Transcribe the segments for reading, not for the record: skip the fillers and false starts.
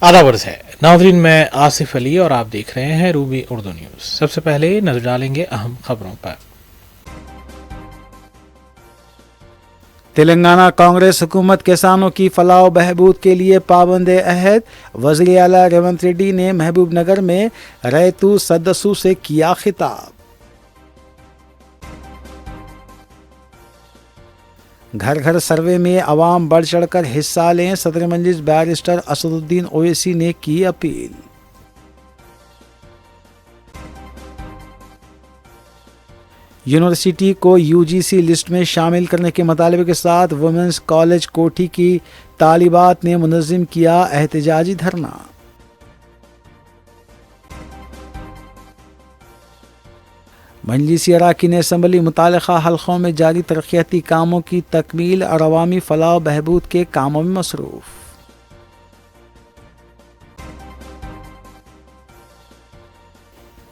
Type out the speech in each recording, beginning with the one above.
आदाब अर्ज़ है नाज़रीन, मैं आसिफ अली और आप देख रहे हैं रूबी उर्दू न्यूज़। सबसे पहले नजर डालेंगे अहम खबरों पर। तेलंगाना कांग्रेस हुकूमत किसानों की फलाह बहबूद के लिए पाबंद अहद। वज़ीर आला रेवंत रेड्डी ने महबूब नगर में रैतू सदस्यों से किया खिताब। घर घर सर्वे में अवाम बढ़ चढ़ कर हिस्सा लें, सदर मजलिस बैरिस्टर असदुद्दीन ओवैसी ने की अपील। यूनिवर्सिटी को यूजीसी लिस्ट में शामिल करने के मुतालबे के साथ वुमेंस कॉलेज कोठी की तालिबात ने मुनज़्ज़म किया एहतजाजी धरना। मजलिसी अराकीन असम्बली मुतालिका हल्कों में जारी तरक्याती कामों की तकमील और अवामी फलाह बहबूद के कामों में मसरूफ़।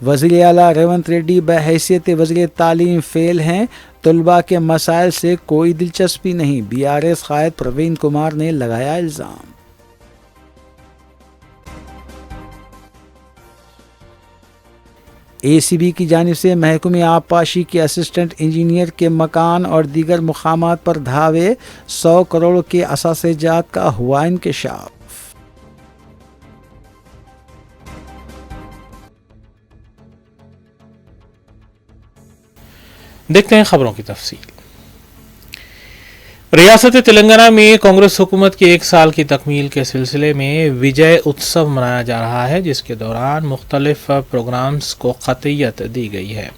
वज़ीर आला रेवंत रेड्डी बहैसियत वज़ीर तालीम फेल हैं, तलबा के मसाइल से कोई दिलचस्पी नहीं, BRS कायद प्रवीण कुमार ने लगाया इल्ज़ाम। ACB की जानिब से महकमे आबपाशी के असिस्टेंट इंजीनियर के मकान और दीगर मुकामात पर धावे, 100 करोड़ के असासेजात का हुआ इंकशाफ। देखते हैं खबरों की तफसील। रियासत तेलंगाना में कांग्रेस हुकूमत के 1 साल की तकमील के सिलसिले में विजय उत्सव मनाया जा रहा है, जिसके दौरान मुख्तलिफ प्रोग्राम्स को क़तियत दी गई है।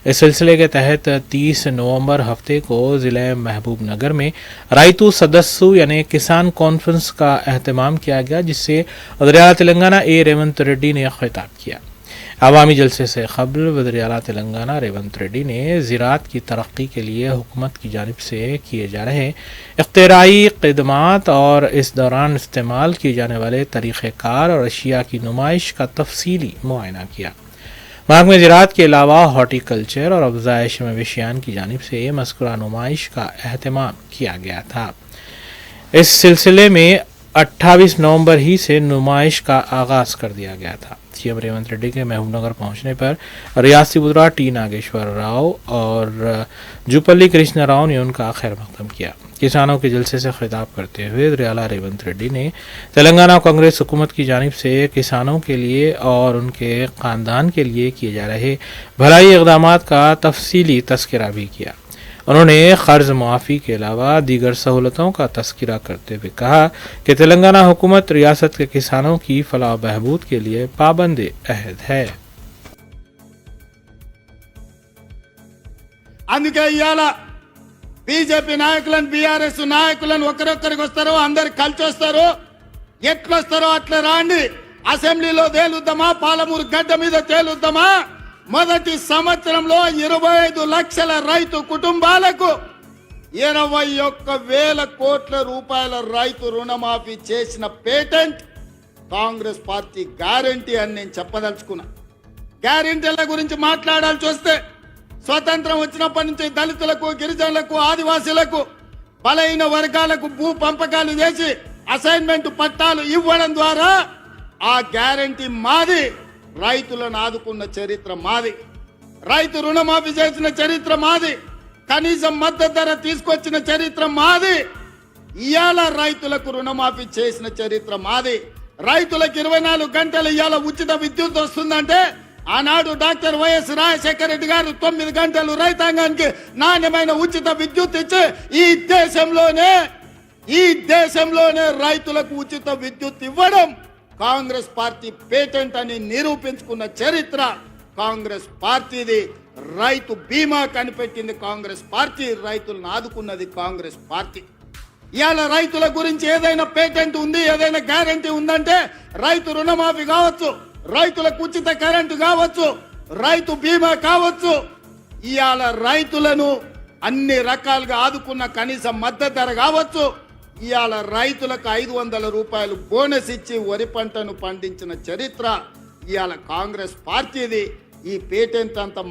इस सिलसिले के तहत 30 नवंबर हफ्ते को ज़िले महबूब नगर में रायतू सदस्यु यानी किसान कॉन्फ्रेंस का एहतमाम किया गया, जिससे वज़ीर आला तेलंगाना रेवंत रेड्डी ने खिताब किया। अवामी जलसे से कबल वज़ीर आला तेलंगाना रेवंत रेड्डी ने ज़राअत की तरक्की के लिए हुकूमत की जानिब से किए जा रहे इख्तिराई ख़िदमात और इस दौरान इस्तेमाल किए जाने वाले तरीक़ेकार और अशिया की नुमाइश का तफसीली मुआयना किया। महकमे ज़राअत के अलावा हॉर्टिकल्चर और अफ़ज़ाइश मवेशियान की जानिब से मज़कूरा नुमाइश का एहतमाम किया गया था। इस सिलसिले में 28 नवंबर ही से नुमाइश का आगाज़ कर दिया गया था। सीएम रेवंत रेड्डी के महबूब नगर पहुंचने पर रियासती वज़ीर टी नागेश्वर राव और जुपल्ली कृष्ण राव ने उनका खैर मक़दम किया। किसानों के जलसे से खिताब करते हुए वज़ीर आला रेवंत रेड्डी ने तेलंगाना कांग्रेस हुकूमत की जानिब से किसानों के लिए और उनके ख़ानदान के लिए किए जा रहे भलाई इक़दामात का तफसीली तज़किरा भी किया। उन्होंने क़र्ज़ मुआफ़ी के अलावा दीगर सहूलतों का तज़किरा करते हुए कहा कि तेलंगाना हुकूमत रियासत के किसानों की फलाह बहबूद के लिए पाबंद अहद है। అందుకే ఇయాల బీజేపీ నాయకులను బీఆర్ఎస్ నాయకులను ఒకరొక్కరికి వస్తారు, అందరు కలిసి వస్తారు. ఎట్లొస్తారో అట్లా రాండి. అసెంబ్లీలో తేలుద్దామా, పాలమూరు గడ్డ మీద తేలుద్దామా. మొదటి సంవత్సరంలో 25 లక్షల రైతు కుటుంబాలకు 21,000 కోట్ల రూపాయల రైతు రుణమాఫీ చేసిన పేటెంట్ కాంగ్రెస్ పార్టీ గ్యారంటీ అని నేను చెప్పదలుచుకున్నా. గ్యారంటీల గురించి మాట్లాడాల్సి వస్తే స్వతంత్రం వచ్చినప్పటి నుంచి దళితులకు, గిరిజనులకు, ఆదివాసీలకు, బలహీన వర్గాలకు భూ పంపకాలు చేసి అసైన్మెంట్ పట్టాలు ఇవ్వడం ద్వారా ఆ గ్యారంటీ మాది. రైతులను ఆదుకున్న చరిత్ర మాది. రైతు రుణమాఫీ చేసిన చరిత్ర మాది. కనీసం మద్దతు ధర తీసుకొచ్చిన చరిత్ర మాది. ఇయాల రైతులకు రుణమాఫీ చేసిన చరిత్ర మాది. రైతులకు 24 గంటలు ఇయాల ఉచిత విద్యుత్ వస్తుందంటే ఆనాడు డాక్టర్ వైఎస్ రాజశేఖర రెడ్డి గారు 9 గంటలు రైతాంగానికి నాణ్యమైన ఉచిత విద్యుత్ ఇచ్చి ఈ దేశంలోనే రైతులకు ఉచిత విద్యుత్ ఇవ్వడం కాంగ్రెస్ పార్టీ పేటెంట్ అని నిరూపించుకున్న చరిత్ర కాంగ్రెస్ పార్టీది. రైతు బీమా కనిపెట్టింది కాంగ్రెస్ పార్టీ. రైతులను ఆదుకున్నది కాంగ్రెస్ పార్టీ. ఇవాళ రైతుల గురించి ఏదైనా పేటెంట్ ఉంది, ఏదైనా గ్యారంటీ ఉందంటే రైతు రుణమాఫీ కావచ్చు, రైతులకు ఉచిత కరెంటు కావచ్చు, రైతు బీమా కావచ్చు. ఇవాళ రైతులను అన్ని రకాలుగా ఆదుకున్న కనీస మద్దతు ధర కావచ్చు. ఇవాళ రైతులకు 500 రూపాయలు బోనస్ ఇచ్చి వరి పంటను పండించిన చరిత్ర ఇవాళ కాంగ్రెస్ పార్టీది. ఈ పేటెంట్ అంతా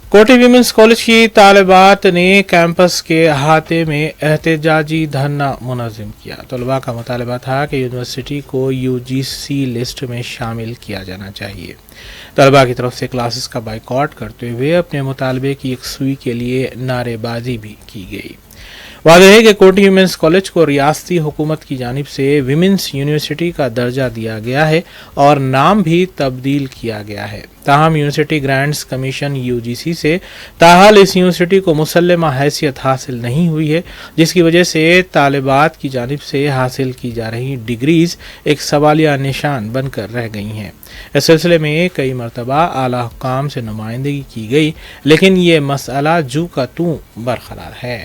कोटी वीमेंस कॉलेज की तालिबात ने कैंपस के अहाते में एहतजाजी धरना मुनज़्ज़म किया। तलबा का मुतालबा था कि यूनिवर्सिटी को यूजीसी लिस्ट में शामिल किया जाना चाहिए। तलबा की तरफ से क्लासेस का बाइकआउट करते हुए अपने मुतालबे की यकसुई के लिए नारेबाजी भी की गई। वाज़ेह है कि कोटी वीमेंस कॉलेज को रियासती हुकूमत की जानिब से विमेंस यूनिवर्सिटी का दर्जा दिया गया है और नाम भी तब्दील किया गया है। ताहम यूनिवर्सिटी ग्रांट्स कमीशन यूजीसी से ताहाल इस यूनिवर्सिटी को मुसल्लमा हैसियत हासिल नहीं हुई है, जिसकी वजह से तालिबात की जानिब से हासिल की जा रही डिग्रीज एक सवालिया निशान बनकर रह गई हैं। इस सिलसिले में कई मरतबा आला हुक्काम से नुमाइंदगी की गई, लेकिन ये मसला जू का तू बरकरार है।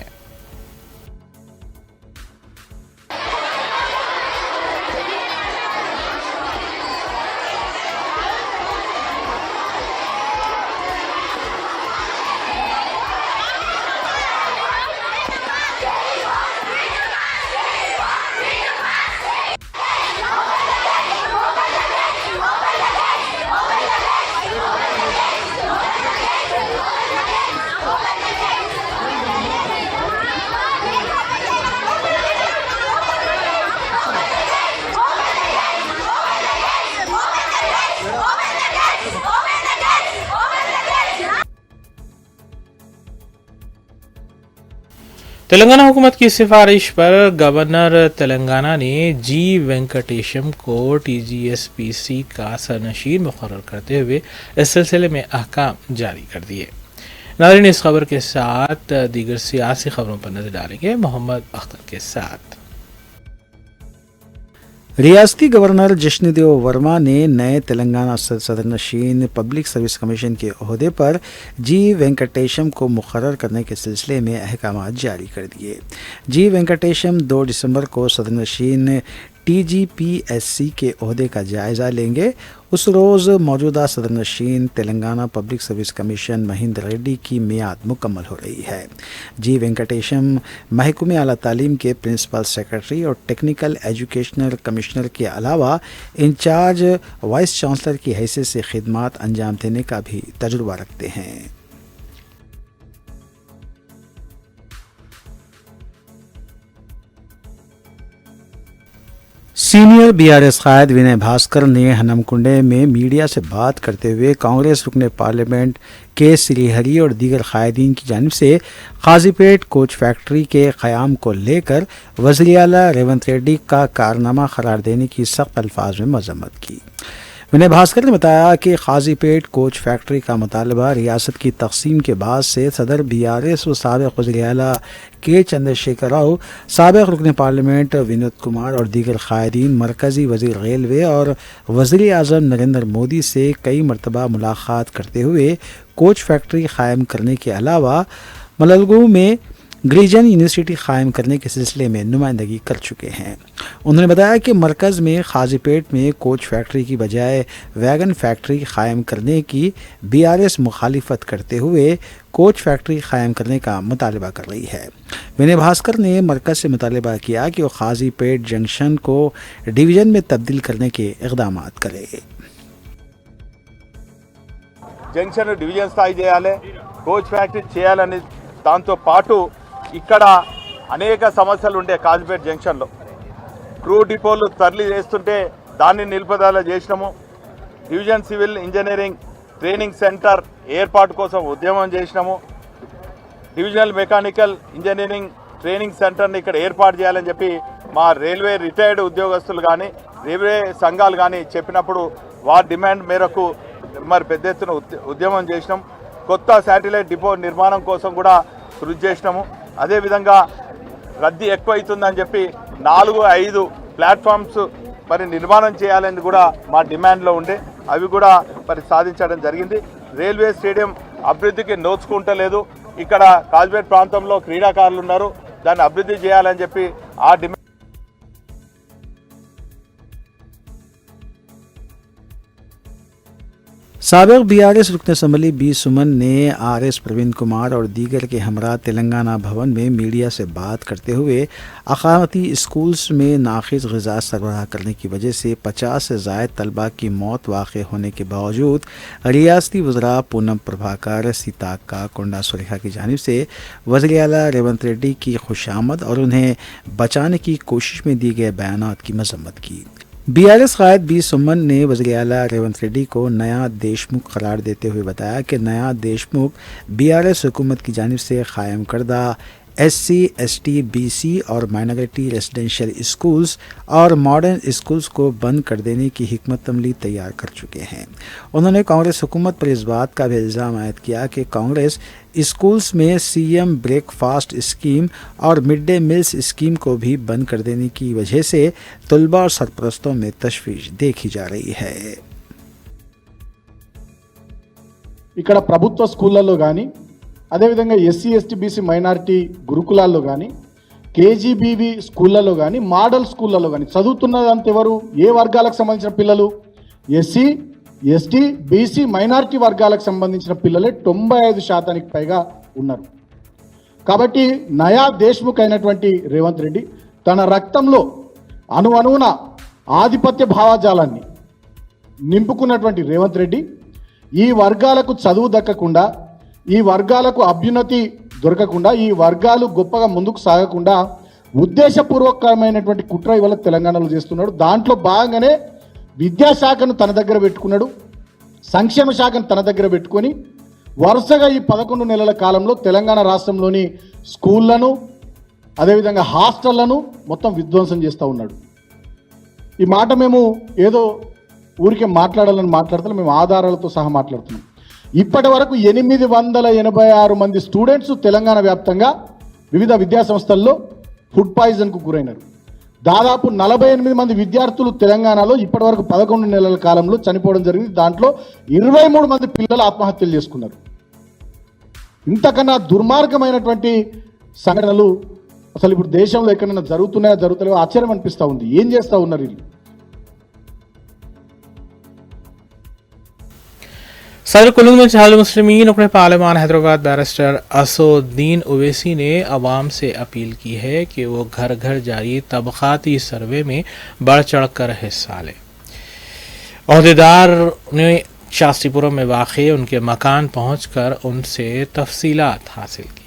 तेलंगाना हुकूमत की सिफारिश पर गवर्नर तेलंगाना ने जी वेंकटेशम को TGSPC का सरनशीन मुकर्रर करते हुए इस सिलसिले में अहकाम जारी कर दिए। नाज़रीन, इस खबर के साथ दीगर सियासी खबरों पर नजर डालेंगे मोहम्मद अख्तर के साथ। रियासती गवर्नर जश्नदेव वर्मा ने नए तेलंगाना सदरनशीन पब्लिक सर्विस कमीशन के ओहदे पर जी वेंकटेशम को मुकर्रर करने के सिलसिले में अहकाम जारी कर दिए। जी वेंकटेशम 2 दिसंबर को सदरनशीन TGPSC के ओहदे का जायज़ा लेंगे। उस रोज़ मौजूदा सदरनशीन Telangana public service commission Mahender Reddy की मियाद मुकम्मल हो रही है। जी वेंकटेशम महकमे आला तालीम के प्रिंसिपल सेक्रेटरी और टेक्निकल एजुकेशनल कमिश्नर के अलावा इंचार्ज वाइस चांसलर की हैसियत से खिदमात अंजाम देने का भी तजुर्बा रखते हैं। सीनियर BRS कायद विनय भास्कर ने हनमकुंडे में मीडिया से बात करते हुए कांग्रेस रुकने पार्लियामेंट के श्रीहरी और दीगर कायदीन की जानिब से काजीपेट कोच फैक्ट्री के क़याम को लेकर वज़ीर आला रेवंत रेड्डी का कारनामा करार देने की सख्त अल्फाज में मजम्मत की। विनय भास्कर ने बताया कि काजीपेट कोच फैक्ट्री का मुतालबा रियासत की तकसीम के बाद से सदर BRS व साबिक़ वज़ीर आला के चंद्रशेखर राव, साबिक़ रुकन पार्लियामेंट विनोद कुमार और दीगर कायदीन, मरकज़ी वज़ीर रेलवे और वज़ीर आज़म नरेंद्र मोदी से कई मरतबा मुलाकात करते हुए कोच फैक्ट्री क़ायम करने के अलावा मललगू में गिरिजन यूनिवर्सिटी क़ायम करने के सिलसिले में नुमाइंदगी कर चुके हैं। उन्होंने बताया कि मरकज़ में काजीपेट में कोच फैक्ट्री की बजाय वैगन फैक्ट्री क़ायम करने की BRS मुखालिफत करते हुए कोच फैक्ट्री क़ायम करने का मुतालबा कर रही है। विनय भास्कर ने मरकज़ से मुतालबा किया कि वो काजीपेट जंक्शन को डिवीज़न में तब्दील करने के इक़दाम करे। जंक्शन डिवीजन స్థాయి చేయాలి, కోచ్ ఫ్యాక్టరీ చేయాలని దాంతో పాటు ఇక్కడ అనేక సమస్యలు ఉండే కాజిపేట్ జంక్షన్లో క్రూ డిపోలు తరలి చేస్తుంటే దాన్ని నిలుపుదల చేసినాము। Division civil engineering training centre ఏర్పాటు కోసం ఉద్యమం చేసినాము। డివిజనల్ మెకానికల్ ఇంజనీరింగ్ ట్రైనింగ్ సెంటర్ని ఇక్కడ ఏర్పాటు చేయాలని చెప్పి మా రైల్వే రిటైర్డ్ ఉద్యోగస్తులు కానీ రైల్వే సంఘాలు కానీ చెప్పినప్పుడు వారి డిమాండ్ మేరకు మరి పెద్ద ఎత్తున ఉద్యమం చేసినాం। కొత్త శాటిలైట్ డిపో నిర్మాణం కోసం కూడా కృషి చేసినాము। అదేవిధంగా రద్దీ ఎక్కువైతుందని చెప్పి 4-5 ప్లాట్ఫామ్స్ మరి నిర్మాణం చేయాలని కూడా మా డిమాండ్లో ఉండే, అవి కూడా మరి సాధించడం జరిగింది। రైల్వే స్టేడియం అభివృద్ధికి నోచుకుంటలేదు, ఇక్కడ కాజ్పేట్ ప్రాంతంలో క్రీడాకారులు ఉన్నారు, దాన్ని అభివృద్ధి చేయాలని చెప్పి ఆ డిమాండ్ سابق BRS رکن اسمبلی بی سمن نے RS پروین کمار اور دیگر کے ہمراہ تلنگانہ بھون میں میڈیا سے بات کرتے ہوئے اقامتی اسکولز میں ناقص غذا سربراہ کرنے کی وجہ سے 50 سے زائد طلبہ کی موت واقع ہونے کے باوجود ریاستی وزراء پونم پربھاکر سیتاکا کونڈا سریکھا کی جانب سے وزیر اعلیٰ ریونت ریڈی کی خوشامد اور انہیں بچانے کی کوشش میں دیے گئے بیانات کی مذمت کی۔ BRS قائد بی سمن نے وزیر اعلیٰ ریونت ریڈی کو نیا دیشمکھ قرار دیتے ہوئے بتایا کہ نیا دیشمکھ BRS حکومت کی جانب سے قائم کردہ SC, ST, BC اور مائنورٹی ریزیڈینشیل اسکولز اور ماڈرن اسکولز کو بند کر دینے کی حکمت عملی تیار کر چکے ہیں۔ انہوں نے کانگریس حکومت پر اس بات کا بھی الزام عائد کیا کہ کانگریس اسکولز میں CM بریک فاسٹ اسکیم اور مڈ ڈے میلز اسکیم کو بھی بند کر دینے کی وجہ سے طلباء اور سرپرستوں میں تشویش دیکھی جا رہی ہے۔ ఇక్కడ ప్రభుత్వ స్కూళ్ళల్లో కానీ అదేవిధంగా SC, ST, BC మైనారిటీ గురుకులాల్లో కానీ KGBV స్కూళ్ళల్లో కానీ మోడల్ స్కూళ్ళల్లో కానీ చదువుతున్నదంతా ఎవరు, ఏ వర్గాలకు సంబంధించిన పిల్లలు? SC, ST, BC మైనారిటీ వర్గాలకు సంబంధించిన పిల్లలే 95% పైగా ఉన్నారు। కాబట్టి నయా దేశ్ముఖ్ అయినటువంటి రేవంత్ రెడ్డి తన రక్తంలో అణువణువున ఆధిపత్య భావజాలాన్ని నింపుకున్నటువంటి రేవంత్ రెడ్డి ఈ వర్గాలకు చదువు దక్కకుండా, ఈ వర్గాలకు అభ్యున్నతి దొరకకుండా, ఈ వర్గాలు గొప్పగా ముందుకు సాగకుండా ఉద్దేశపూర్వకమైనటువంటి కుట్ర ఇవాళ తెలంగాణలో చేస్తున్నాడు। దాంట్లో భాగంగానే విద్యాశాఖను తన దగ్గర పెట్టుకున్నాడు, సంక్షేమ శాఖను తన దగ్గర పెట్టుకొని వరుసగా ఈ 11 నెలల కాలంలో తెలంగాణ రాష్ట్రంలోని స్కూళ్లను అదేవిధంగా హాస్టళ్లను మొత్తం విధ్వంసం చేస్తూ ఉన్నాడు। ఈ మాట మేము ఏదో ఊరికే మాట్లాడాలని మాట్లాడతాం, మేము ఆధారాలతో సహా మాట్లాడుతున్నాం। ఇప్పటి వరకు 886 మంది స్టూడెంట్స్ తెలంగాణ వ్యాప్తంగా వివిధ విద్యా సంస్థల్లో ఫుడ్ పాయిజన్కు గురైనారు। దాదాపు 48 మంది విద్యార్థులు తెలంగాణలో ఇప్పటి వరకు 11 నెలల కాలంలో చనిపోవడం జరిగింది। దాంట్లో 23 మంది పిల్లలు ఆత్మహత్యలు చేసుకున్నారు। ఇంతకన్నా దుర్మార్గమైనటువంటి సంఘటనలు అసలు ఇప్పుడు దేశంలో ఎక్కడైనా జరుగుతలేవో ఆశ్చర్యం అనిపిస్తూ ఉంది। ఏం చేస్తూ ఉన్నారు వీళ్ళు? सदर कुल्लू में इत्तेहादुल मुस्लिमीन रुकन पार्लियामान हैदराबाद बैरिस्टर असदुद्दीन ओवैसी ने अवाम से अपील की है कि वो घर घर जारी तबक़ाती सर्वे में बढ़ चढ़ कर हिस्सा लें। अहदेदार ने शास्त्रीपुरम में वाक़ उनके मकान पहुँचकर उनसे तफसीलात हासिल की।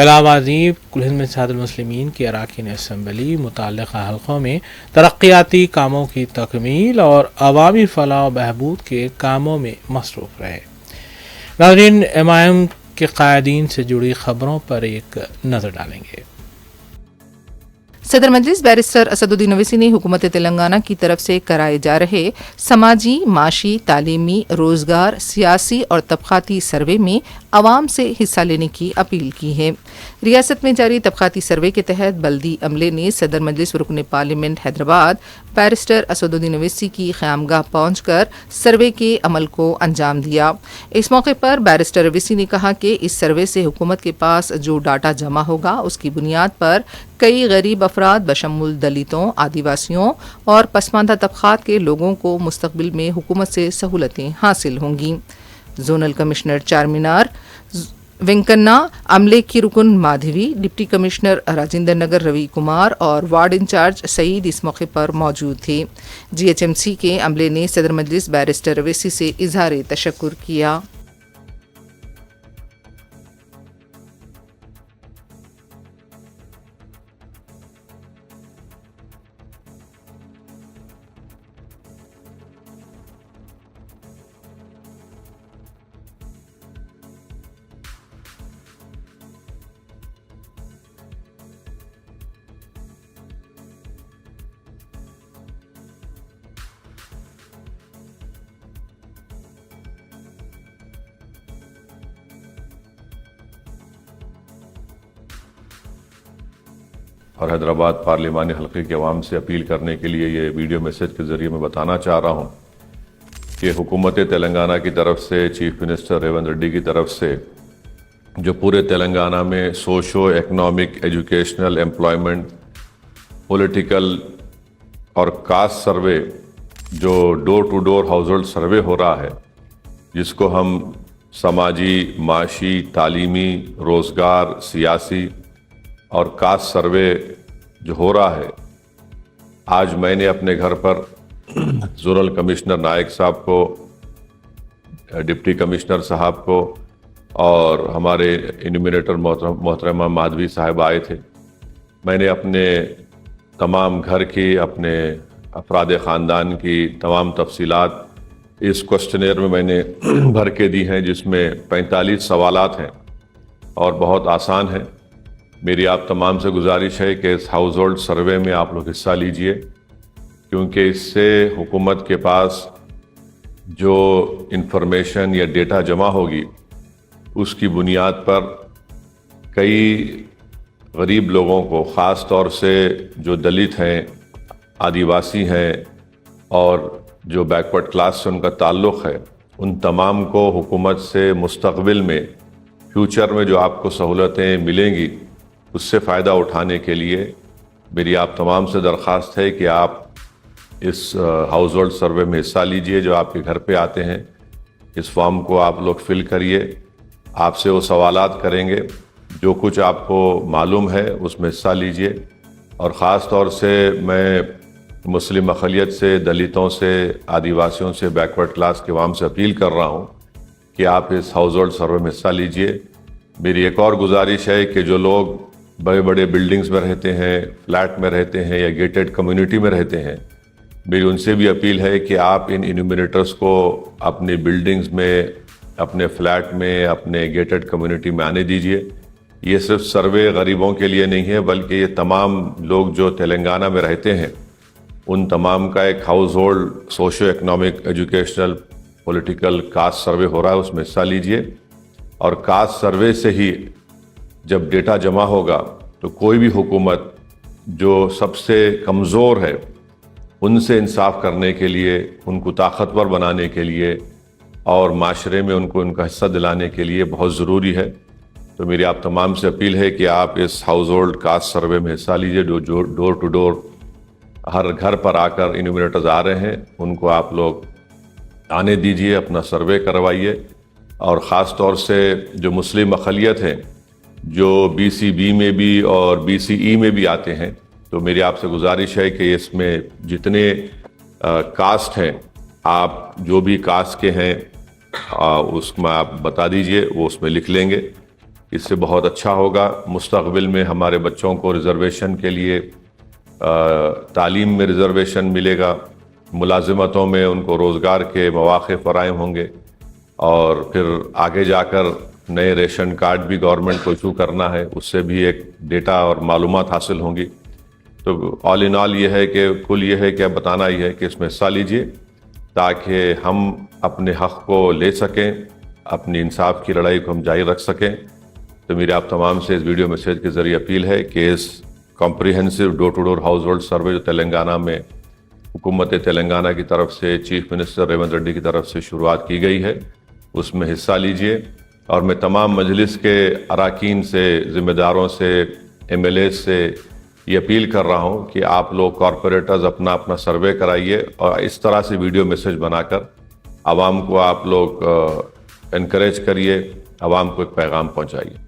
इलाहाबादी कुल हिंद में इत्तेहादुल मुस्लिमीन की अरकान असम्बली मुतल्लिक़ा हल्क़ों में तरक्याती कामों की तकमील और अवामी फलाह व बहबूद के कामों में मसरूफ़ रहे। नाज़रीन, MIM के क़ायदीन से जुड़ी ख़बरों पर एक नज़र डालेंगे। सदर मजलिस बैरिस्टर असदुद्दीन ओवैसी ने हुकूमत तेलंगाना की तरफ से कराए जा रहे समाजी, माशी, तालीमी, रोजगार, सियासी और तबक़ाती सर्वे में आवाम से हिस्सा लेने की अपील की है। रियासत में जारी तबक़ाती सर्वे के तहत बल्दी अमले ने सदर मजलिस रुकन पार्लियामेंट हैदराबाद बैरिस्टर असदुद्दीन ओवैसी की क़यामगाह पहुंचकर सर्वे के अमल को अंजाम दिया। इस मौके पर बैरिस्टर ओवैसी ने कहा कि इस सर्वे से हुकूमत के पास जो डाटा जमा होगा उसकी बुनियाद पर कई गरीब अफराद बशमुल दलितों, आदिवासियों और पसमानदा तबक़ात के लोगों को मुस्तक़बिल में हुकूमत से सहूलतें हासिल होंगी। जोनल कमिश्नर चारमीनार वेंकन्ना, अमले की रुकन माधवी, डिप्टी कमिश्नर राजेंद्र नगर रवि कुमार और वार्ड इंचार्ज सईद इस मौके पर मौजूद थे। GHMC के अमले ने सदर मजलिस बैरिस्टर ओवैसी से इजहार तशक्कुर किया। और हैदराबाद पार्लिमानी हल्के के अवाम से अपील करने के लिए ये वीडियो मैसेज के ज़रिए मैं बताना चाह रहा हूँ कि हुकूमत तेलंगाना की तरफ से, चीफ मिनिस्टर रेवंत रेड्डी की तरफ से जो पूरे तेलंगाना में socio economic, educational, employment, political और कास्ट सर्वे, जो door to door household survey हो रहा है, जिसको हम समाजी, माशी, तालीमी, रोज़गार, सियासी और कास्ट सर्वे जो हो रहा है, आज मैंने अपने घर पर जोनल कमिश्नर नायक साहब को, डिप्टी कमिश्नर साहब को और हमारे इन्यूमिनेटर मोहतरमा माधवी साहब आए थे। मैंने अपने तमाम घर की, अपने अफराद ख़ानदान की तमाम तफसीलात इस क्वेश्चनेयर में मैंने भर के दी हैं, जिसमें 45 सवालात हैं और बहुत आसान है। मेरी आप तमाम से गुजारिश है कि इस हाउस होल्ड सर्वे में आप लोग हिस्सा लीजिए, क्योंकि इससे हुकूमत के पास जो इंफॉर्मेशन या डेटा जमा होगी उसकी बुनियाद पर कई गरीब लोगों को, ख़ास तौर से जो दलित हैं, आदिवासी हैं और जो बैकवर्ड क्लास से उनका ताल्लुक़ है, उन तमाम को हुकूमत से मुस्तक़बिल में, फ्यूचर में जो आपको सहूलतें मिलेंगी उससे फ़ायदा उठाने के लिए मेरी आप तमाम से दरख्वास्त है कि आप इस हाउस होल्ड सर्वे में हिस्सा लीजिए। जो आपके घर पे आते हैं, इस फॉर्म को आप लोग फिल करिए, आपसे वो सवालात करेंगे, जो कुछ आपको मालूम है उसमें हिस्सा लीजिए। और ख़ास तौर से मैं मुस्लिम अक़लियत से, दलितों से, आदिवासियों से, बैकवर्ड क्लास के अवाम से अपील कर रहा हूँ कि आप इस हाउस होल्ड सर्वे में हिस्सा लीजिए। मेरी एक और गुजारिश है कि जो लोग बड़े बड़े बिल्डिंग्स में रहते हैं, फ्लैट में रहते हैं या गेटेड कम्युनिटी में रहते हैं, मेरी उनसे भी अपील है कि आप इन इन्यूमिनेटर्स को अपनी बिल्डिंग्स में, अपने फ्लैट में, अपने गेटेड कम्युनिटी में आने दीजिए। ये सिर्फ सर्वे गरीबों के लिए नहीं है, बल्कि ये तमाम लोग जो तेलंगाना में रहते हैं उन तमाम का एक house hold socio economic, educational, political cast सर्वे हो रहा है, उसमें हिस्सा लीजिए। और कास्ट सर्वे से ही जब डेटा जमा होगा तो कोई भी हुकूमत जो सबसे कमज़ोर है उनसे इंसाफ करने के लिए, उनको ताकतवर बनाने के लिए और माशरे में उनको उनका हिस्सा दिलाने के लिए बहुत ज़रूरी है। तो मेरी आप तमाम से अपील है कि आप इस हाउस होल्ड कास्ट सर्वे में हिस्सा लीजिए। जो डोर टू डोर हर घर पर आकर इन्यूमिनेटर्स आ रहे हैं, उनको आप लोग आने दीजिए, अपना सर्वे करवाइए। और ख़ास तौर से जो मुस्लिम अक़लियत हैं, जो BCB में भी और BCE में भी आते हैं, तो मेरी आपसे गुजारिश है कि इसमें जितने कास्ट हैं, आप जो भी कास्ट के हैं उसमें आप बता दीजिए, वो उसमें लिख लेंगे। इससे बहुत अच्छा होगा। मुस्तक़बिल में हमारे बच्चों को रिज़र्वेशन के लिए तालीम में रिज़र्वेशन मिलेगा, मुलाज़मतों में उनको रोज़गार के मौक़े फ़राहम होंगे और फिर आगे जाकर नए रेशन कार्ड भी गवर्नमेंट को इशू करना है, उससे भी एक डेटा और मालूमात हासिल होंगी। तो ऑल इन ऑल ये है कि कुल ये है कि अब बताना ही है कि इसमें हिस्सा लीजिए ताकि हम अपने हक़ को ले सकें, अपनी इंसाफ की लड़ाई को हम जारी रख सकें। तो मेरी आप तमाम से इस वीडियो मैसेज के ज़रिए अपील है कि इस comprehensive door to door household survey जो तेलंगाना में हुकूमत तेलंगाना की तरफ से, चीफ मिनिस्टर रेवंत रेड्डी की तरफ से शुरुआत की गई है, उसमें हिस्सा लीजिए। और मैं तमाम मजलिस के अराकीन से, ज़िम्मेदारों से, MLA से ये अपील कर रहा हूँ कि आप लोग कॉरपोरेटर्स अपना अपना सर्वे कराइए और इस तरह से वीडियो मैसेज बनाकर आवाम को आप लोग इनकरेज करिए, आवाम को एक पैगाम पहुँचाइए।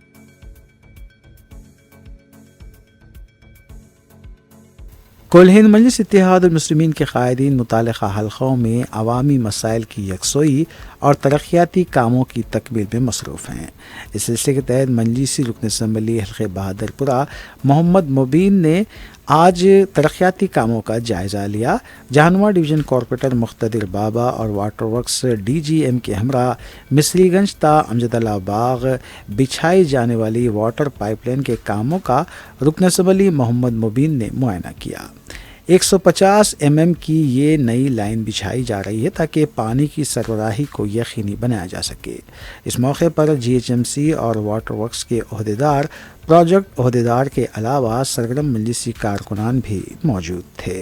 कुल हिंद मजलिस इत्तेहाद मुस्लिमीन के कायदीन मुतालिका हल्क़ों में अवामी मसाइल की यकसोई और तरक्याती कामों की तकमील में मसरूफ़ हैं। इस सिलसिले के तहत मजलिसी रुकन असम्बली हल्क़े बहादुरपुरा मोहम्मद मुबीन ने आज तरक्याती कामों का जायज़ा लिया। जहानुमा डिवीज़न कॉरपोरेटर मुख्तदिर बाबा और वाटर वर्क्स DGM के हमरा मिसरीगंज ता अमजदल्ला बाग बिछाई जाने वाली वाटर पाइपलाइन के कामों का रुकन असम्बली मोहम्मद मुबीन ने मुआयना किया। 150 mm की ये नई लाइन बिछाई जा रही है ताकि पानी की सरबराही को यकीनी बनाया जा सके। इस मौके पर GHMC और वाटर वर्क्स के ओहदेदार, प्रोजेक्ट ओहदेदार के अलावा सरगर्म मजलिसी कारकुनान भी मौजूद थे।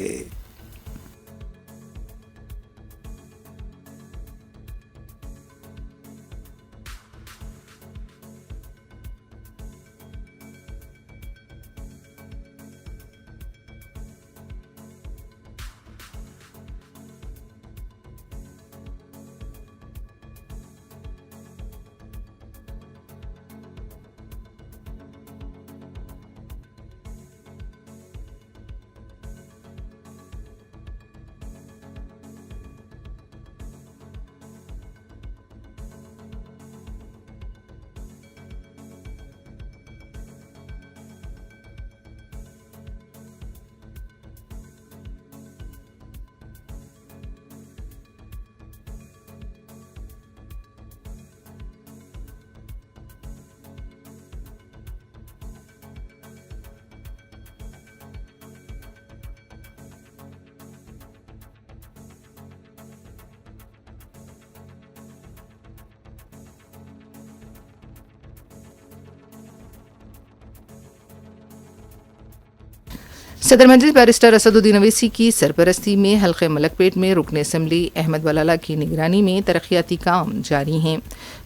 सदर मजलिस बैरिस्टर असदुद्दीन अवैसी की सरपरस्ती में हल्के मलकपेट में रुकन असम्बली अहमद बलाला की निगरानी में तरक्याती काम जारी हैं।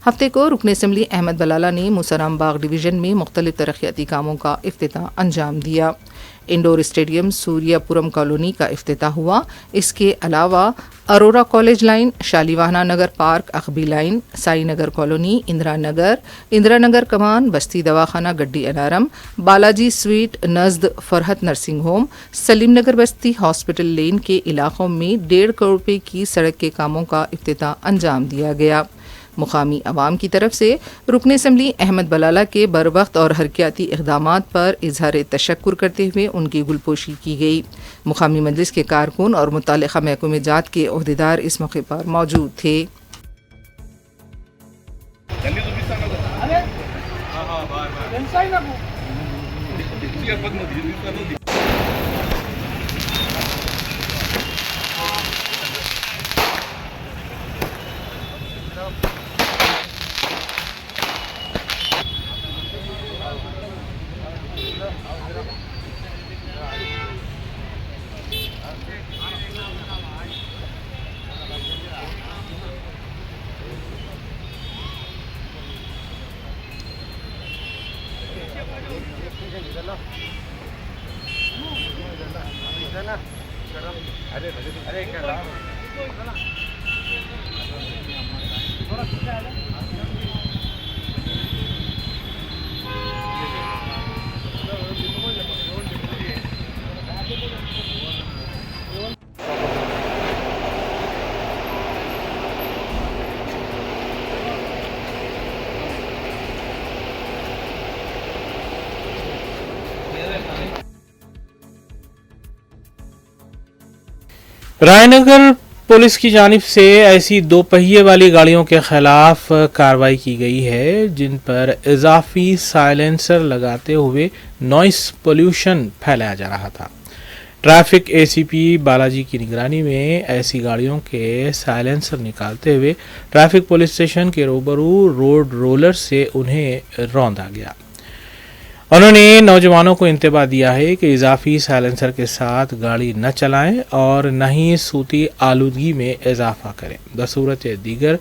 हफ्ते को रुकन असम्बली अहमद बलाला ने मुसराम बाग डिवीज़न में मुख्तलिफ तरक्याती कामों का इफ्तिताह अंजाम दिया। इंडोर स्टेडियम सूर्यापुरम कॉलोनी का इफ्तिताह हुआ। इसके अलावा Arora college line, Shalivahana Nagar park, अखबी लाइन, साई नगर कॉलोनी, इंदिरा नगर कमान, बस्ती दवाखाना गड्डी अनारम, बालाजी स्वीट, नज़द फरहत नर्सिंग होम, सलीम नगर बस्ती हॉस्पिटल लेन के इलाकों में 1.5 करोड़ रुपये की सड़क के कामों का इफ्तिताह अंजाम दिया गया। मुकामी अवाम की तरफ से रुकन असम्बली अहमद बलाला के बरवक्त और हरकियाती इक़दामात पर इजहार तशक्कुर करते हुए उनकी गुलपोशी की गई। मुकामी मजलिस के कारकुन और मुतालिका महकमे जात के ओहदेदार इस मौके पर मौजूद थे। रायनगर पुलिस की जानिब से ऐसी 2 पहिए वाली गाड़ियों के खिलाफ कार्रवाई की गई है जिन पर इजाफी साइलेंसर लगाते हुए नॉइस पोल्यूशन फैलाया जा रहा था। ट्रैफिक एसीपी बालाजी की निगरानी में ऐसी गाड़ियों के साइलेंसर निकालते हुए ट्रैफिक पुलिस स्टेशन के रूबरू रोड रोलर से उन्हें रौंदा गया। उन्होंने नौजवानों को इंतबाह दिया है कि इजाफी साइलेंसर के साथ गाड़ी न चलाएं और न ही सूती आलूदगी में इजाफा करें। बसूरत दीगर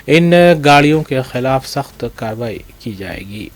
इन गाड़ियों के खिलाफ सख्त कार्रवाई की जाएगी।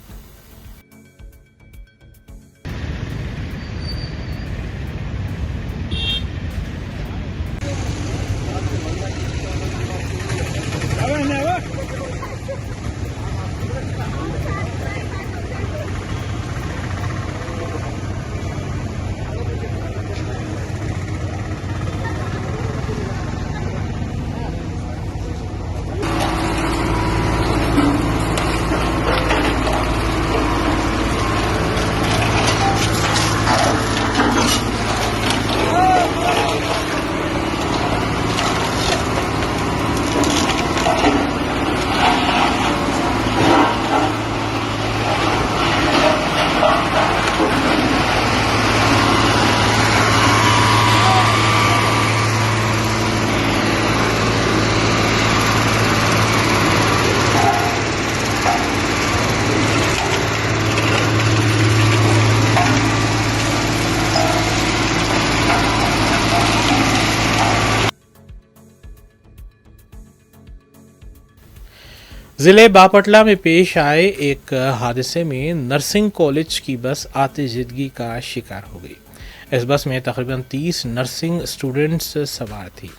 ज़िले बापटला में पेश आए एक हादसे में नर्सिंग कॉलेज की बस आतिशजिदगी का शिकार हो गई। इस बस में तकरीबन 30 नर्सिंग स्टूडेंट्स सवार थी।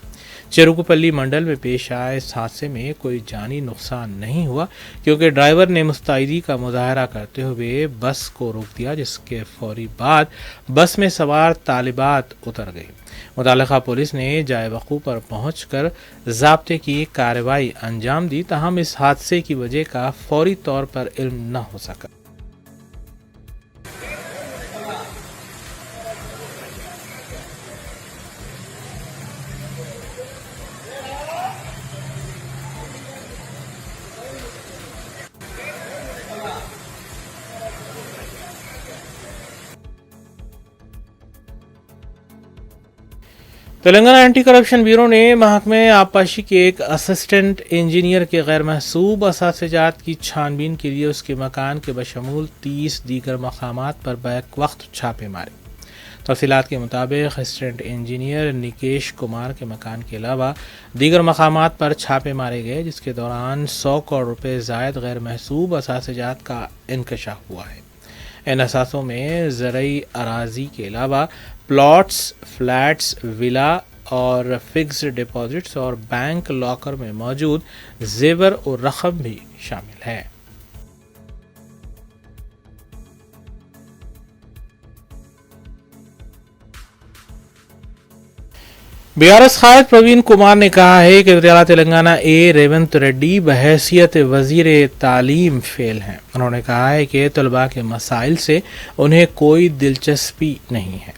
चेरुकुपल्ली मंडल में पेश आए इस हादसे में कोई जानी नुकसान नहीं हुआ क्योंकि ड्राइवर ने मुस्तैदी का मुजाहरा करते हुए बस को रोक दिया, जिसके फौरी बाद बस में सवार तालिबात उतर गई। मुतालिका पुलिस ने जाए वक़ू पर पहुंचकर ज़ाब्ते की कार्रवाई अंजाम दी, ताहम इस हादसे की वजह का फौरी तौर पर इल्म न हो सका। तेलंगाना एंटी करप्शन ब्यूरो ने महकमे आबपाशी के एक असिस्टेंट इंजीनियर के गैर महसूब असातिजात की छानबीन के लिए उसके मकान के बशमूल 30 दीगर मकामात पर बैक वक्त छापे मारे। तफसीलात के मुताबिक असिस्टेंट इंजीनियर निकेश कुमार के मकान के अलावा दीगर मकामात पर छापे मारे गए, जिसके दौरान 100 करोड़ रुपये ज़ायद गैर महसूब असासिजात का इंकशाफ हुआ है। इन असासों में ज़रई अराजी के अलावा प्लॉट्स, फ्लैट्स, विला और फिक्स्ड डिपॉजिट्स और बैंक लॉकर में मौजूद जेवर और रकम भी शामिल है। बीआरएस कायद प्रवीण कुमार ने कहा है कि वज़ीर तेलंगाना रेवंत रेड्डी बहैसियत वज़ीर तालीम फेल हैं। उन्होंने कहा है कि तलबा के मसाइल से उन्हें कोई दिलचस्पी नहीं है।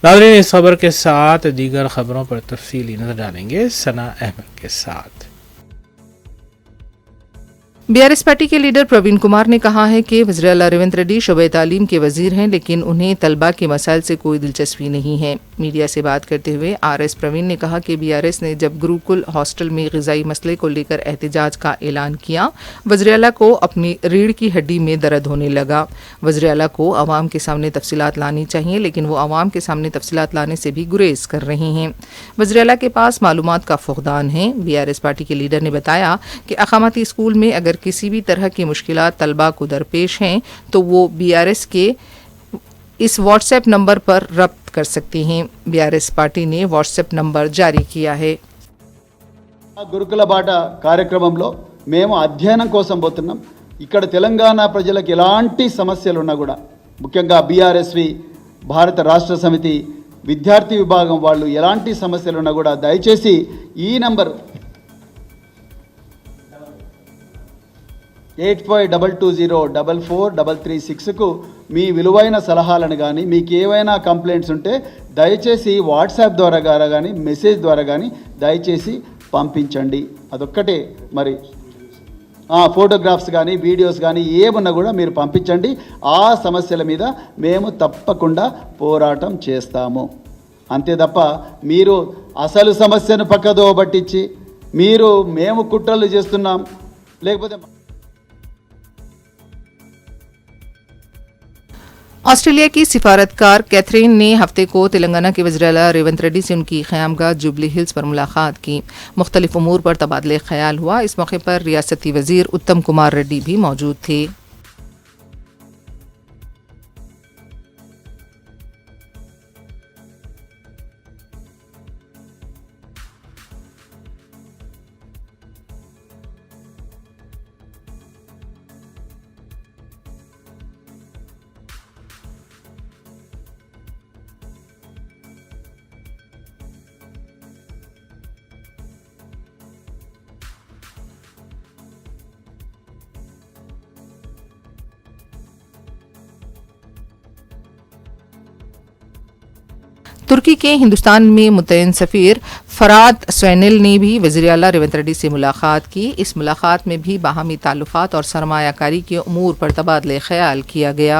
नाज़रीन, इस खबर के साथ दीगर खबरों पर तफसीली नजर डालेंगे सना अहमद के साथ। बीआरएस पार्टी के लीडर प्रवीण कुमार ने कहा है कि वज़ीर आला रेवंत रेड्डी शोबे तालीम के वजीर हैं, लेकिन उन्हें तलबा के मसाइल से कोई दिलचस्पी नहीं है। मीडिया से बात करते हुए आरएस प्रवीण ने कहा कि बीआरएस ने जब गुरुकुल हॉस्टल में ग़िज़ाई मसले को लेकर एहतजाज का ऐलान किया, वज़ीर आला को अपनी रीढ़ की हड्डी में दर्द होने लगा। वज़ीर आला को अवाम के सामने तफसीलात लानी चाहिए, लेकिन वो अवाम के सामने तफसीलात लाने से भी गुरेज कर रहे हैं। वज़ीर आला के पास मालूमात का फुक़दान है। बीआरएस पार्टी के लीडर ने बताया कि अक़ामती स्कूल में अगर किसी भी तरह की मुश्किलात तलबा को दरपेश हैं तो वो बीआरएस के इस व्हाट्सएप नंबर पर रब्त कर सकते हैं। बीआरएस पार्टी ने व्हाट्सएप नंबर जारी किया है। గురుకుల బాట కార్యక్రమంలో మేము అధ్యయనం కోసం పోతున్నాం. ఇక్కడ తెలంగాణ ప్రజలకు ఎలాంటి సమస్యలు ఉన్నా కూడా, ముఖ్యంగా బీఆర్ఎస్వి భారత రాష్ట్ర సమితి విద్యార్థి విభాగం వాళ్ళు ఎలాంటి సమస్యలు ఉన్నా కూడా దయచేసి ఈ నంబర్ 8522044336కు మీ విలువైన సలహాలను కానీ మీకు ఏవైనా కంప్లైంట్స్ ఉంటే దయచేసి వాట్సాప్ ద్వారా కానీ మెసేజ్ ద్వారా కానీ దయచేసి పంపించండి. అదొక్కటే. మరి ఫోటోగ్రాఫ్స్ కానీ వీడియోస్ కానీ ఏమన్నా కూడా మీరు పంపించండి. ఆ సమస్యల మీద మేము తప్పకుండా పోరాటం చేస్తాము. అంతే తప్ప మీరు అసలు సమస్యను పక్కదో పట్టించి మేము కుట్రలు చేస్తున్నాం లేకపోతే ऑस्ट्रेलिया की सिफारतकार कैथरीन ने हफ्ते को तेलंगाना के वज़ीर आला रेवंत रेड्डी से उनकी क़यामगाह जुबली हिल्स पर मुलाकात की। मुख्तलिफ उमूर पर तबादले ख्याल हुआ। इस मौके पर रियासती वज़ीर उत्तम कुमार रेड्डी भी मौजूद थे। तुर्की के हिंदुस्तान में मुतयन सफ़ीर फराद स्वैनिल ने भी वज़ीर आला रेवंत रेड्डी से मुलाकात की। इस मुलाकात में भी बाहमी ताल्लुकात और सरमायाकारी के उमूर पर तबादले ख्याल किया गया।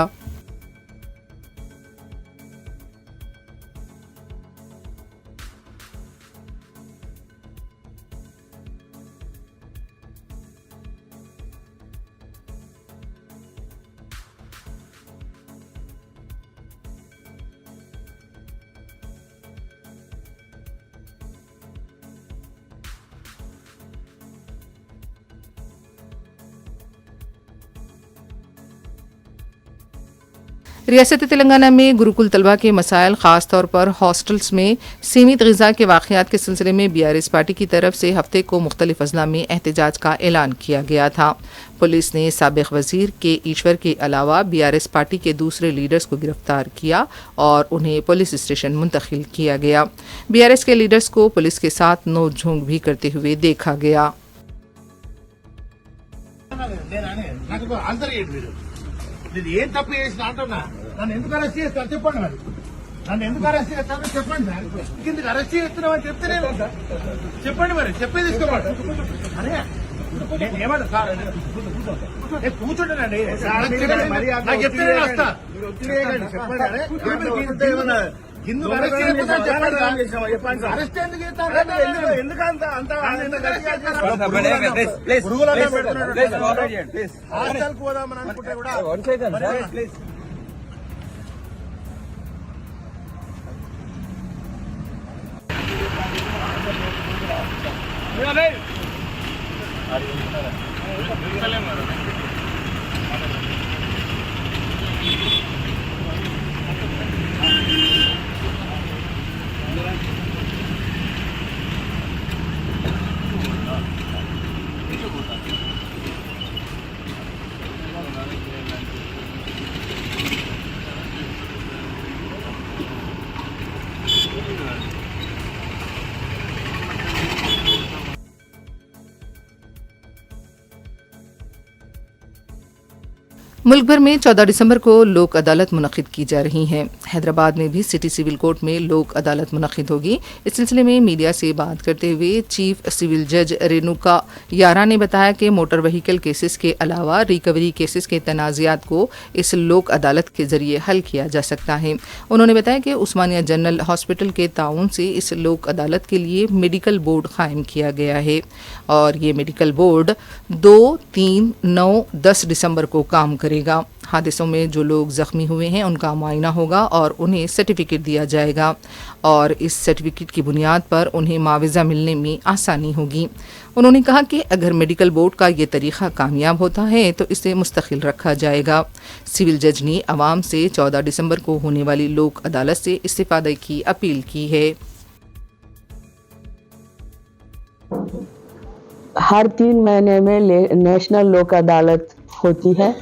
रियासत तेलंगाना में गुरुकुल तलबा के मसाइल ख़ास तौर पर हॉस्टल्स में सीमित ग़िज़ा के वाक़यात के सिलसिले में बीआरएस पार्टी की तरफ से हफ्ते को मुख्तलिफ अज़ला में एहतजाज का ऐलान किया गया था। पुलिस ने साबिक़ वज़ीर के ईश्वर के अलावा बीआरएस पार्टी के दूसरे लीडर्स को गिरफ्तार किया और उन्हें पुलिस स्टेशन मुंतकिल किया गया। बीआरएस के लीडर्स को पुलिस के साथ नोक-झोंक भी करते हुए देखा गया। నేను ఏం తప్పు చేసిన అంటున్నా, నన్ను ఎందుకు అరెస్ట్ చేస్తారు చెప్పండి. మరి నన్ను ఎందుకు అరెస్ట్ చేస్తారో చెప్పండి. కిందకి అరెస్ట్ చేస్తున్నామని చెప్తే నేను చెప్పండి. మరి చెప్పేది తీసుకోమండి. అరే నేను ఏమన్నా సార్ కూర్చుంటానండి, నాకు చెప్తే నేను వస్తా. చెప్పండి. అరే ఎందుకు అరెస్ట్ చేస్తున్నా చెప్పండి. అరెస్ట్ ఎందుకు చేస్తారు? ఎందుకంత హాస్టల్ పోదామని అనుకుంటే కూడా मुल्क भर में 14 दिसंबर को लोक अदालत मुनक्किद की जा रही हैं। हैदराबाद में भी सिटी सिविल कोर्ट में लोक अदालत मुनक्किद होगी। इस सिलसिले में मीडिया से बात करते हुए चीफ सिविल जज रेणुका यारा ने बताया कि मोटर व्हीकल केसेस के अलावा रिकवरी केसेस के तनाज़ात को इस लोक अदालत के जरिए हल किया जा सकता है। उन्होंने बताया कि उस्मानिया जनरल हॉस्पिटल के ताउन से इस लोक अदालत के लिए मेडिकल बोर्ड कायम किया गया है और ये मेडिकल बोर्ड 2, 3, 9, 10 दिसंबर को काम करेगा। हादसों में जो लोग जख्मी हुए हैं उनका मुआयना होगा और उन्हें सर्टिफिकेट दिया जाएगा और इस सर्टिफिकेट की बुनियाद पर उन्हें मुआवजा मिलने में आसानी होगी। उन्होंने कहा कि अगर मेडिकल बोर्ड का ये तरीक़ा कामयाब होता है तो इसे मुस्तकिल रखा जाएगा। सिविल जज ने अवाम से 14 दिसंबर को होने वाली लोक अदालत से इस्तिफ़ादे की अपील की है। हर 3 महीने में नेशनल लोक अदालत होती है।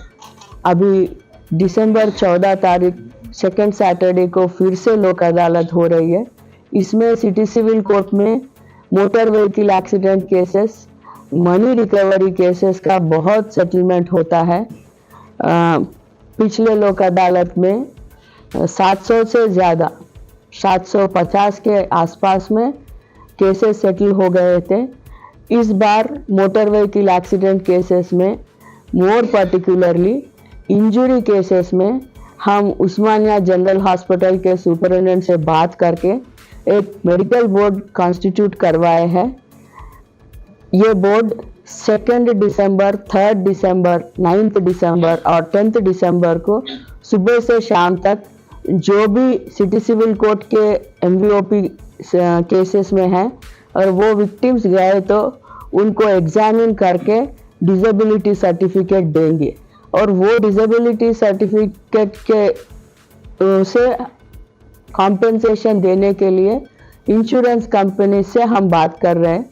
अभी दिसंबर 14 तारीख सेकेंड सैटरडे को फिर से लोक अदालत हो रही है। इसमें सिटी सिविल कोर्ट में motor vehicle accident cases, money recovery cases का बहुत सेटलमेंट होता है। पिछले लोक अदालत में 700 से ज़्यादा 750 के आसपास में केसेस सेटल हो गए थे। इस बार मोटर व्हीकल एक्सीडेंट केसेस में मोर पर्टिकुलरली इंजरी केसेस में हम उस्मानिया जनरल हॉस्पिटल के सुपरिटेंडेंट से बात करके एक मेडिकल बोर्ड कॉन्स्टिट्यूट करवाए हैं। ये बोर्ड 2 दिसंबर, 3 दिसंबर, 9 दिसंबर और 10 दिसंबर को सुबह से शाम तक जो भी सिटी सिविल कोर्ट के MVOP केसेस में हैं और वो विक्टिम्स गए तो उनको एग्जामिन करके डिसेबिलिटी सर्टिफिकेट देंगे और वो डिसेबिलिटी सर्टिफिकेट के से कॉम्पेंसेशन देने के लिए इंश्योरेंस कंपनी से हम बात कर रहे हैं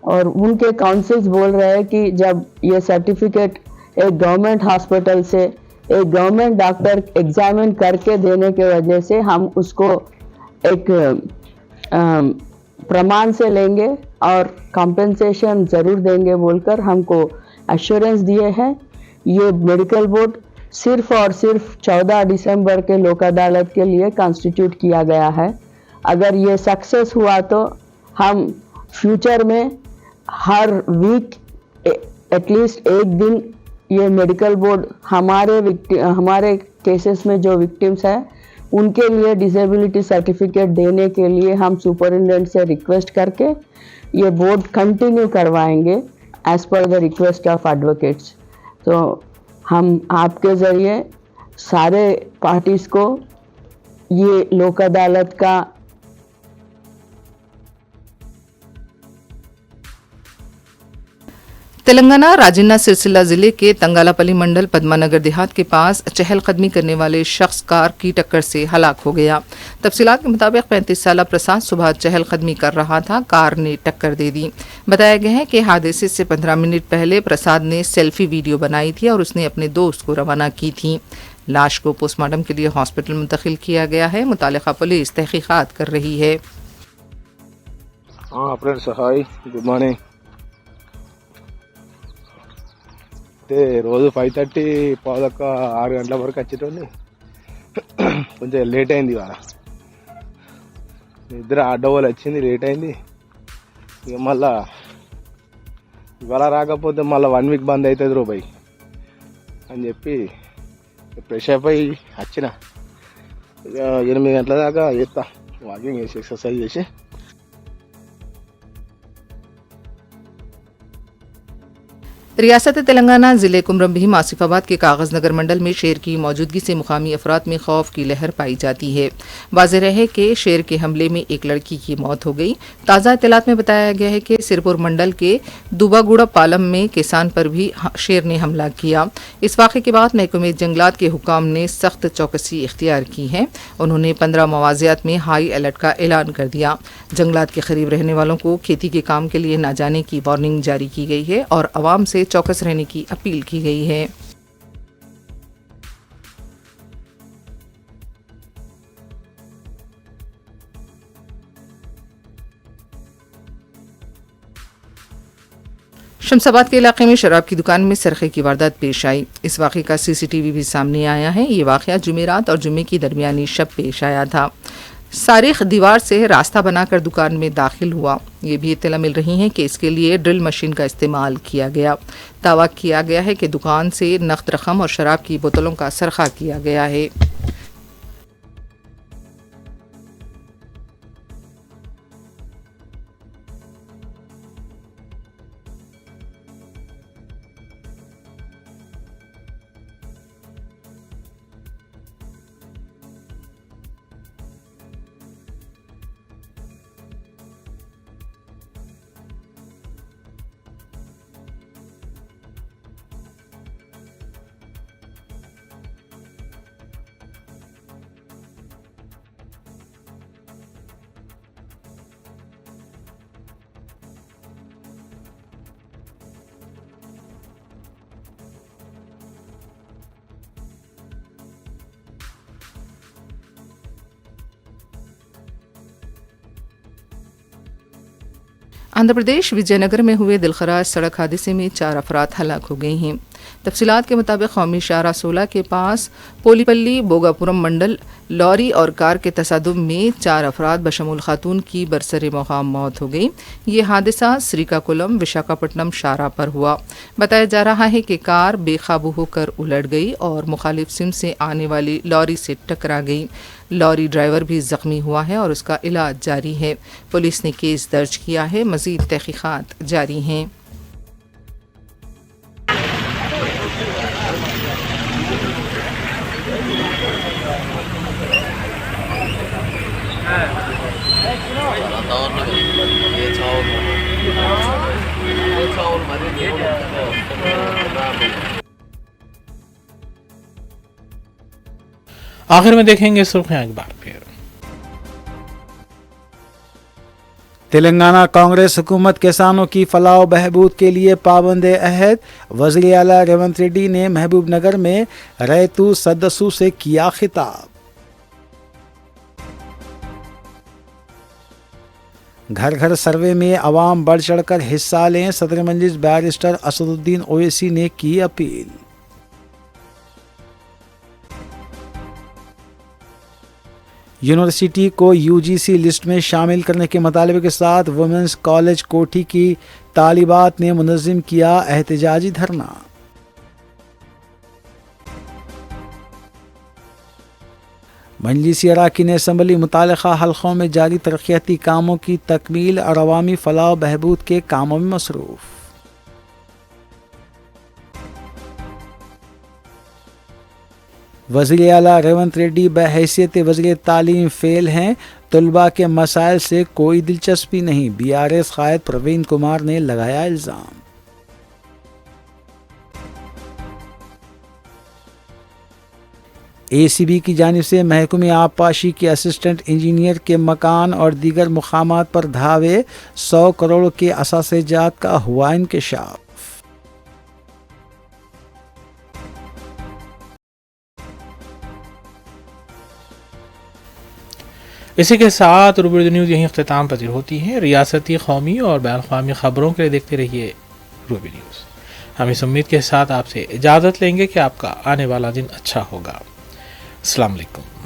और उनके काउंसिल्स बोल रहे हैं कि जब ये सर्टिफिकेट एक गवर्नमेंट हॉस्पिटल से एक गवर्नमेंट डॉक्टर एग्जामिन करके देने के वजह से हम उसको एक प्रमाण से लेंगे और कॉम्पेंसेशन ज़रूर देंगे बोलकर हमको एश्योरेंस दिए हैं। ये मेडिकल बोर्ड सिर्फ और सिर्फ 14 दिसंबर के लोक अदालत के लिए कॉन्स्टिट्यूट किया गया है। अगर ये सक्सेस हुआ तो हम फ्यूचर में हर वीक एटलीस्ट एक दिन ये मेडिकल बोर्ड हमारे केसेस में जो विक्टिम्स हैं उनके लिए डिसेबिलिटी सर्टिफिकेट देने के लिए हम सुपरिटेंडेंट से रिक्वेस्ट करके ये बोर्ड कंटिन्यू करवाएंगे as per the request of advocates. तो हम आपके ज़रिए सारे पार्टीज़ को ये लोक अदालत का तेलंगाना राजन्ना सिरसिल्ला जिले के तंगालापल्ली मंडल पद्मानगर देहात के पास चहलकदमी करने वाले शख्स कार की टक्कर से हलाक हो गया। तफसीलात के मुताबिक 35 साला प्रसाद सुबह चहलकदमी कर रहा था, कार ने टक्कर दे दी। बताया गया है कि हादसे से 15 मिनट पहले प्रसाद ने सेल्फी वीडियो बनाई थी और उसने अपने दोस्त को रवाना की थी। लाश को पोस्टमार्टम के लिए हॉस्पिटल मुंतकिल किया गया है। मुतालिका पुलिस तहकीकात कर रही है। गुड మార్నింగ్ అంటే రోజు 5:30 పావులక్క 6 గంటల వరకు వచ్చేటోని కొంచెం లేట్ అయింది ఇవాళ నిద్ర అడ్డవోలు వచ్చింది లేట్ అయింది ఇక మళ్ళా ఇవాళ రాకపోతే మళ్ళీ 1 వీక్ బంద్ అవుతుంది రో బై అని చెప్పి ఫ్రెష్ అయిపోయి వచ్చిన ఇక 8 గంటల దాకా చేస్తా వాకింగ్ చేసి ఎక్సర్సైజ్ చేసి ریاست تلنگانہ ضلع کمرم بھیم آصف آباد کے کاغذ نگر منڈل میں شیر کی موجودگی سے مقامی افراد میں خوف کی لہر پائی جاتی ہے۔ واضح رہے کہ شیر کے حملے میں ایک لڑکی کی موت ہو گئی۔ تازہ اطلاعات میں بتایا گیا ہے کہ سرپور منڈل کے دوباگوڑا پالم میں کسان پر بھی شیر نے حملہ کیا۔ اس واقعے کے بعد محکمہ جنگلات کے حکام نے سخت چوکسی اختیار کی ہے۔ انہوں نے 15 مواضعات میں ہائی الرٹ کا اعلان کر دیا۔ جنگلات کے قریب رہنے والوں کو کھیتی کے کام کے لیے نہ جانے کی وارننگ جاری کی گئی ہے اور عوام سے چوکس رہنے کی اپیل کی گئی ہے۔ شمس آباد کے علاقے میں شراب کی دکان میں سرقے کی واردات پیش آئی۔ اس واقعے کا سی سی ٹی وی بھی سامنے آیا ہے۔ یہ واقعہ جمعرات اور جمعے کی درمیانی شب پیش آیا تھا۔ سارق دیوار سے راستہ بنا کر دکان میں داخل ہوا۔ یہ بھی اطلاع مل رہی ہے کہ اس کے لیے ڈرل مشین کا استعمال کیا گیا۔ دعویٰ کیا گیا ہے کہ دکان سے نقد رقم اور شراب کی بوتلوں کا سرقہ کیا گیا ہے۔ آندھرا پردیش وجے نگر میں ہوئے دلخراش سڑک حادثے میں 4 افراد ہلاک ہو گئے ہیں۔ تفصیلات کے مطابق قومی شاہراہ 16 کے پاس پولیپلی بوگاپورم منڈل لوری اور کار کے تصادم میں 4 افراد بشمول خاتون کی برسر مقام موت ہو گئی۔ یہ حادثہ سریکاکولم وشاکھاپٹنم شاہراہ پر ہوا۔ بتایا جا رہا ہے کہ کار بے قابو ہو کر الٹ گئی اور مخالف سمت سے آنے والی لوری سے ٹکرا گئی۔ لوری ڈرائیور بھی زخمی ہوا ہے اور اس کا علاج جاری ہے۔ پولیس نے کیس درج کیا ہے۔ مزید تحقیقات جاری ہیں۔ آخر میں دیکھیں گے سرخیاں ایک بار پھر۔ تلنگانہ کانگریس حکومت کسانوں کی فلاح و بہبود کے لیے پابند عہد۔ وزیر اعلیٰ ریونت ریڈی نے محبوب نگر میں ریتو سدسو سے کیا خطاب۔ گھر گھر سروے میں عوام بڑھ چڑھ کر حصہ لیں، صدر مجلس بیرسٹر اسد الدین اویسی نے کی اپیل۔ یونیورسٹی کو یو جی سی لسٹ میں شامل کرنے کے مطالبے کے ساتھ وومنس کالج کوٹھی کی طالبات نے منظم کیا احتجاجی دھرنا۔ مجلسی اراکین اسمبلی متعلقہ حلقوں میں جاری ترقیاتی کاموں کی تکمیل اور عوامی فلاح و بہبود کے کاموں میں مصروف۔ وزیر اعلیٰ ریونت ریڈی بحیثیت وزیر تعلیم فیل ہیں، طلباء کے مسائل سے کوئی دلچسپی نہیں، بی آر ایس قائد پروین کمار نے لگایا الزام۔ اے سی بی کی جانب سے محکمہ آبپاشی کے اسسٹنٹ انجینئر کے مکان اور دیگر مقامات پر دھاوے، 100 کروڑ کے اثاثے جات کا ہوا انکشاف۔ اسی کے ساتھ روبی نیوز یہیں اختتام پذیر ہوتی ہے۔ ریاستی، قومی اور بین الاقوامی خبروں کے لیے دیکھتے رہیے روبی نیوز۔ ہم اس امید کے ساتھ آپ سے اجازت لیں گے کہ آپ کا آنے والا دن اچھا ہوگا۔ السلام علیکم۔